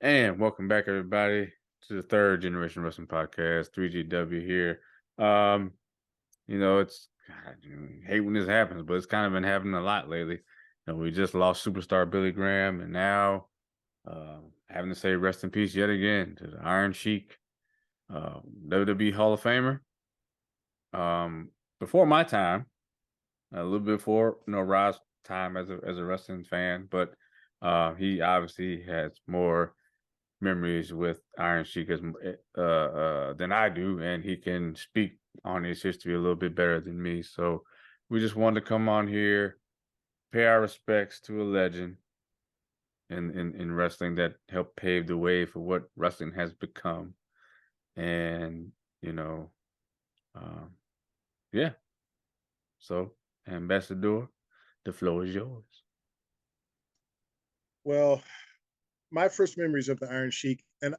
And welcome back, everybody, to the third generation wrestling podcast, 3GW here. Um, it's God, hate when this happens, but it's kind of been happening a lot lately. We just lost superstar Billy Graham, and now having to say rest in peace yet again to the Iron Sheik, WWE Hall of Famer. Before my time, a little bit before Rod's time as a wrestling fan, but he obviously has more memories with Iron Sheik than I do, and he can speak on his history a little bit better than me. So we just wanted to come on here, pay our respects to a legend in wrestling that helped pave the way for what wrestling has become. And you know, um, yeah. So, Ambassador, the floor is yours. Well, my first memories of the Iron Sheik, and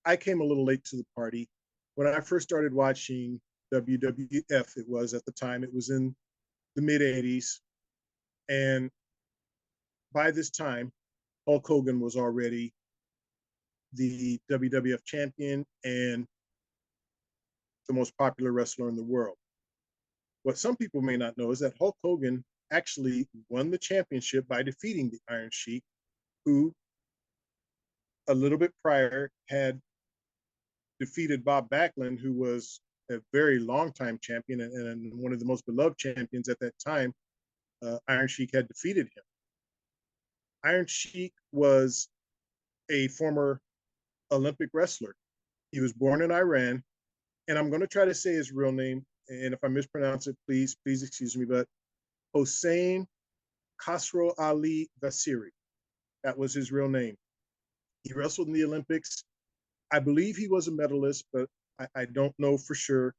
I came a little late to the party. When I first started watching WWF, it was at the time, it was in the mid 80s. And by this time, Hulk Hogan was already the WWF champion and the most popular wrestler in the world. What some people may not know is that Hulk Hogan actually won the championship by defeating the Iron Sheik, who a little bit prior had defeated Bob Backlund, who was a very long time champion and one of the most beloved champions at that time. Iron Sheik had defeated him. Iron Sheik was a former Olympic wrestler. He was born in Iran, and I'm going to try to say his real name. And if I mispronounce it, please excuse me. But Hossein Khosrow Ali Vasiri, that was his real name. He wrestled in the Olympics. I believe he was a medalist, but I don't know for sure.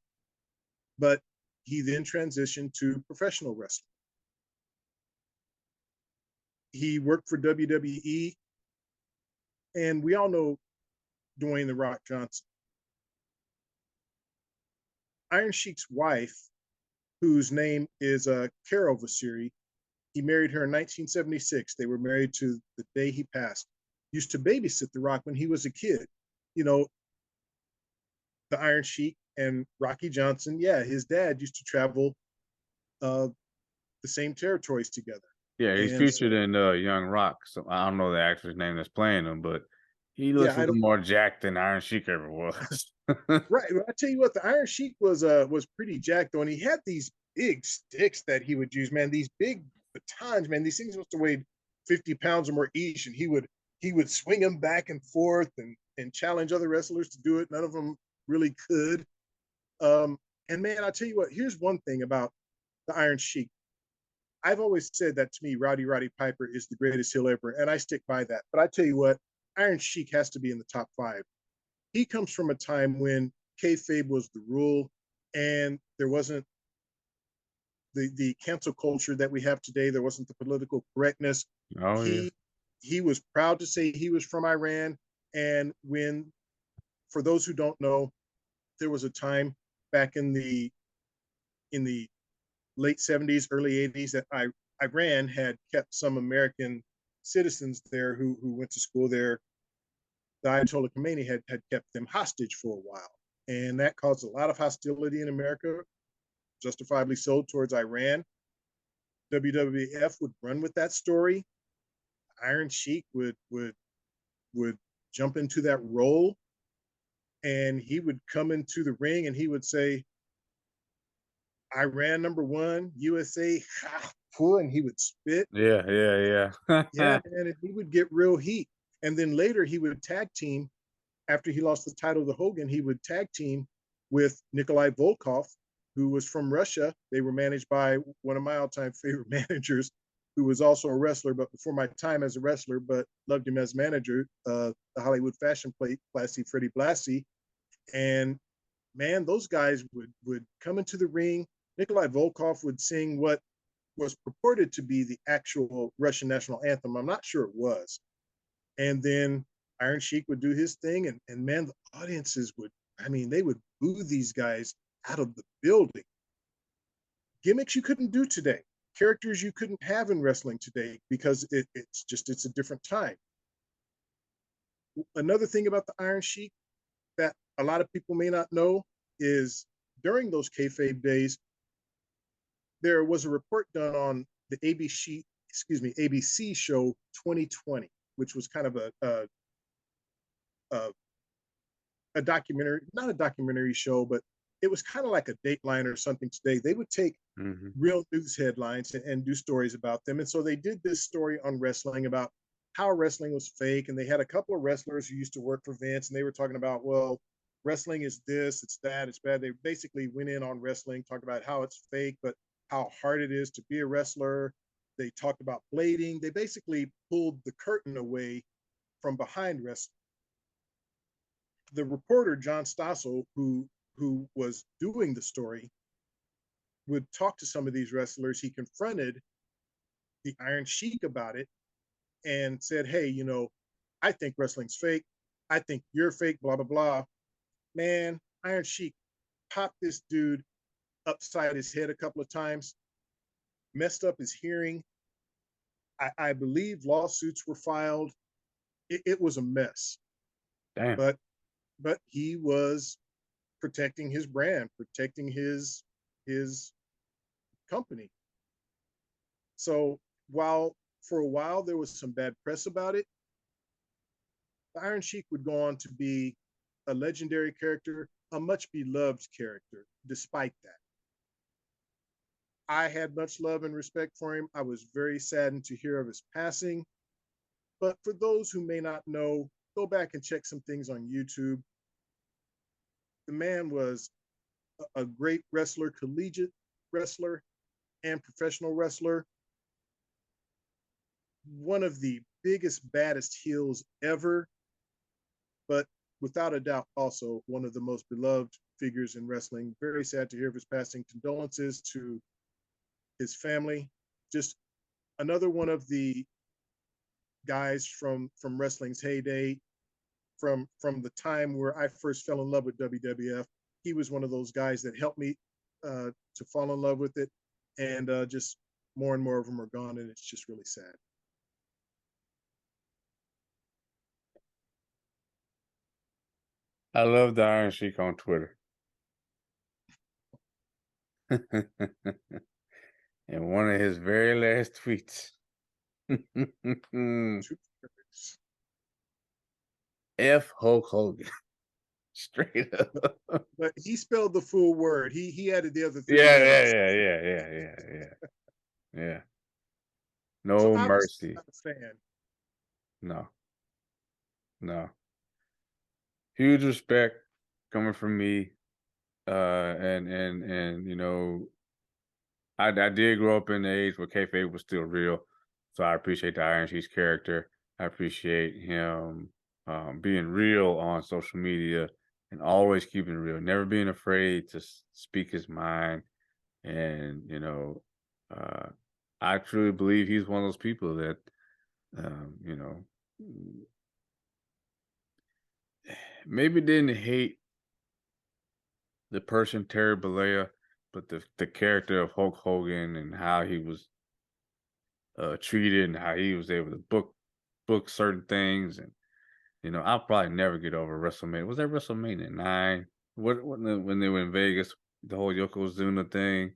But he then transitioned to professional wrestling. He worked for WWE, and we all know Dwayne The Rock Johnson. Iron Sheik's wife, whose name is Carol Vasiri, he married her in 1976. They were married to the day he passed. Used to babysit The Rock when he was a kid. You know, the Iron Sheik and Rocky Johnson, yeah, his dad used to travel uh, the same territories together. Yeah, he's And featured so, in Young Rock. So I don't know the actor's name that's playing him, but he looks yeah, a I little don't, more jacked than Iron Sheik ever was. right. I tell you what, the Iron Sheik was pretty jacked though, and he had these big sticks that he would use, man. These big batons, man. These things must have weighed 50 pounds or more each, and he would swing them back and forth and challenge other wrestlers to do it. None of them really could. Um, and man, I tell you what, here's one thing about the Iron Sheik. I've always said that to me, Roddy Piper is the greatest heel ever, and I stick by that. But I tell you what, Iron Sheik has to be in the top five. He comes from a time when kayfabe was the rule, and there wasn't the cancel culture that we have today. There wasn't the political correctness. Oh yeah. He he was proud to say he was from Iran, and when for those who don't know, there was a time back in the late 70s, early 80s that Iran had kept some American citizens there who went to school there. The Ayatollah Khomeini had kept them hostage for a while. And that caused a lot of hostility in America, justifiably so, towards Iran. WWF would run with that story. Iron Sheik would jump into that role, and he would come into the ring and he would say, Iran number one, USA, and he would spit. Yeah, Yeah, yeah. man, and he would get real heat. And then later he would tag team after he lost the title to Hogan. He would tag team with Nikolai Volkov, who was from Russia. They were managed by one of my all-time favorite managers, who was also a wrestler, but before my time as a wrestler, but loved him as manager, the Hollywood fashion plate, Blassie, Freddie Blassie. And man, those guys would come into the ring. Nikolai Volkov would sing what was purported to be the actual Russian national anthem. I'm not sure it was. And then Iron Sheik would do his thing, and man, the audiences would, I mean, they would boo these guys out of the building. Gimmicks you couldn't do today, characters you couldn't have in wrestling today because it's a different time. Another thing about the Iron Sheik that a lot of people may not know is during those kayfabe days, there was a report done on the ABC show 2020, which was kind of a, a documentary, not a documentary show, but it was kind of like a Dateline or something today. They would take Hmm. real news headlines and do stories about them. And so they did this story on wrestling about how wrestling was fake. And they had a couple of wrestlers who used to work for Vince, and they were talking about, well, wrestling is this, it's that, it's bad. They basically went in on wrestling, talked about how it's fake, but how hard it is to be a wrestler. They talked about blading. They basically pulled the curtain away from behind wrestling. The reporter, John Stossel, who was doing the story, would talk to some of these wrestlers. He confronted the Iron Sheik about it and said, hey, I think wrestling's fake. I think you're fake, blah, blah, blah. Man, Iron Sheik popped this dude upside his head a couple of times, messed up his hearing. I believe lawsuits were filed. It was a mess. Damn. But he was protecting his brand, protecting his company. So while for a while there was some bad press about it, the Iron Sheik would go on to be a legendary character, a much beloved character, despite that. I had much love and respect for him. I was very saddened to hear of his passing. But for those who may not know, go back and check some things on YouTube. The man was a great wrestler, collegiate wrestler, and professional wrestler. One of the biggest, baddest heels ever, but without a doubt, also one of the most beloved figures in wrestling. Very sad to hear of his passing. Condolences to his family. Just another one of the guys from wrestling's heyday, from the time where I first fell in love with WWF. He was one of those guys that helped me to fall in love with it, and just more and more of them are gone, and it's just really sad. I love the Iron Sheik on Twitter. And one of his very last tweets. F Hulk Hogan. Straight up. But he spelled the full word. He added the other three Yeah, yeah, letters. yeah, yeah, yeah, yeah, yeah. Yeah. So No obviously mercy. not a fan. No, no. Huge respect coming from me. And I did grow up in the age where kayfabe was still real. So I appreciate the Iron Sheik's character. I appreciate him being real on social media and always keeping it real, never being afraid to speak his mind. And, uh, I truly believe he's one of those people that, you know, maybe didn't hate the person Terry Bollea, but the character of Hulk Hogan and how he was treated and how he was able to book certain things. And I'll probably never get over WrestleMania. Was that WrestleMania 9? When they were in Vegas, the whole Yokozuna thing?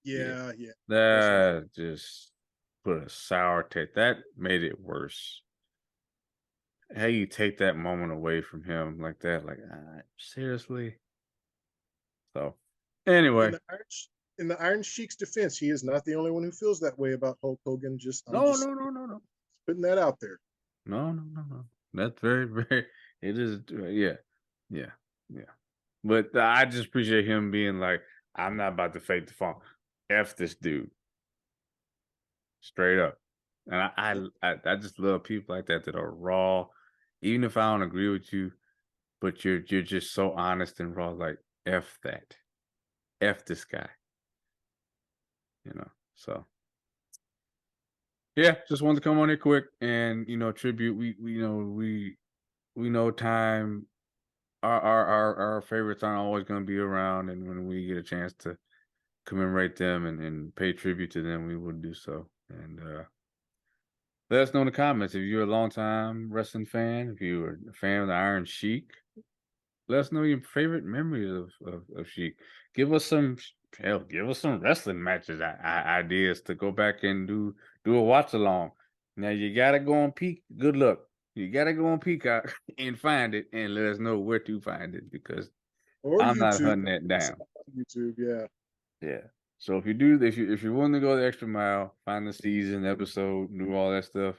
Yeah. Yeah, yeah. WrestleMania. That just put a sour taste. That made it worse. How you take that moment away from him like that? Like, seriously? So, In anyway, the Iron in the Iron Sheik's defense, he is not the only one who feels that way about Hulk Hogan. I'm no, just no, no, no, no, putting that out there. no, no, no, no. That's very, very. It is. Yeah, yeah, yeah. But I just appreciate him being like, I'm not about to fake the funk. F this dude, straight up. And I just love people like that that are raw, even if I don't agree with you, but you're just so honest and raw. Like F that, F this guy. So yeah, just wanted to come on here quick and tribute. We we know time. Our favorites aren't always going to be around, and when we get a chance to commemorate them and pay tribute to them, we would do so. And Let us know in the comments if you're a longtime wrestling fan, if you're a fan of the Iron Sheik. Let us know your favorite memories of Sheik. Give us some hell, give us some wrestling matches ideas to go back and do a watch along. Now you gotta go on Peak. Good luck. You gotta go on Peacock and find it, and let us know where to find it because Or I'm not YouTube. hunting that down. YouTube, yeah. Yeah. So if you're willing to go the extra mile, find the season, episode, do all that stuff,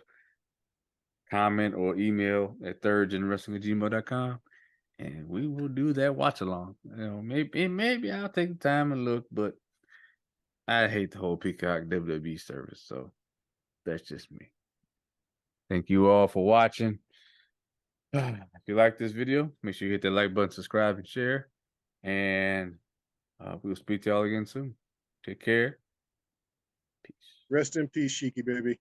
comment or email at thirdgenwrestling@gmail.com, and we will do that watch along. Maybe I'll take the time and look, but I hate the whole Peacock WWE service, so that's just me. Thank you all for watching. If you like this video, make sure you hit that like button, subscribe, and share. And we'll speak to y'all again soon. Take care. Peace. Rest in peace, Sheiky baby.